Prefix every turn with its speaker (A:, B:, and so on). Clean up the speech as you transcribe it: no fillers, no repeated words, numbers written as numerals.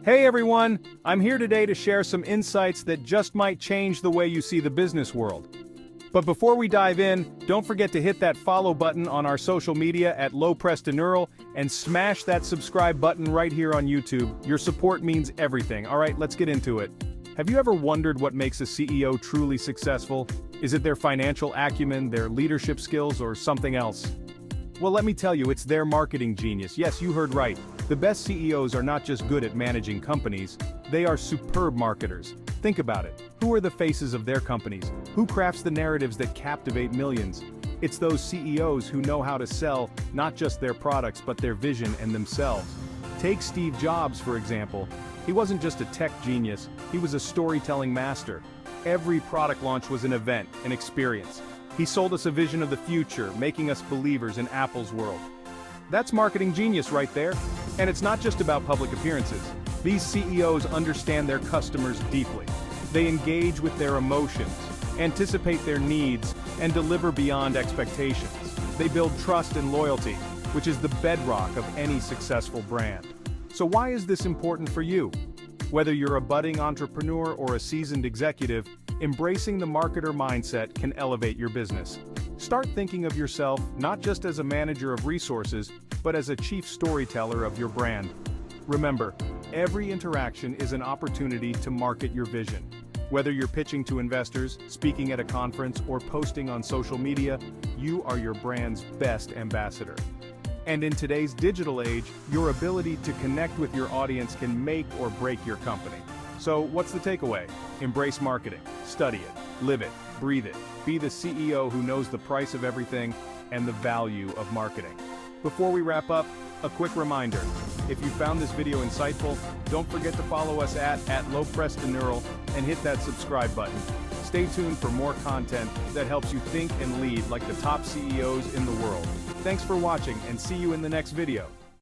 A: Hey everyone, I'm here today to share some insights that just might change the way you see the business world. But before we dive in, don't forget to hit that follow button on our social media at LowPrestoneural and smash that subscribe button right here on YouTube. Your support means everything. Alright, let's get into it. Have you ever wondered what makes a CEO truly successful? Is it their financial acumen, their leadership skills, or something else? Well, let me tell you, it's their marketing genius. Yes, you heard right. The best CEOs are not just good at managing companies, they are superb marketers. Think about it. Who are the faces of their companies? Who crafts the narratives that captivate millions? It's those CEOs who know how to sell not just their products but their vision and themselves. Take Steve Jobs, for example. He wasn't just a tech genius, he was a storytelling master. Every product launch was an event, an experience. He sold us a vision of the future, making us believers in Apple's world. That's marketing genius right there. And it's not just about public appearances. These CEOs understand their customers deeply. They engage with their emotions, anticipate their needs, and deliver beyond expectations. They build trust and loyalty, which is the bedrock of any successful brand. So why is this important for you? Whether you're a budding entrepreneur or a seasoned executive, embracing the marketer mindset can elevate your business. Start thinking of yourself not just as a manager of resources, but as a chief storyteller of your brand. Remember, every interaction is an opportunity to market your vision. Whether you're pitching to investors, speaking at a conference, or posting on social media, you are your brand's best ambassador. And in today's digital age, your ability to connect with your audience can make or break your company. So what's the takeaway? Embrace marketing, study it, live it, breathe it. Be the CEO who knows the price of everything and the value of marketing. Before we wrap up, a quick reminder. If you found this video insightful, don't forget to follow us at LowPrestoneural and hit that subscribe button. Stay tuned for more content that helps you think and lead like the top CEOs in the world. Thanks for watching and see you in the next video.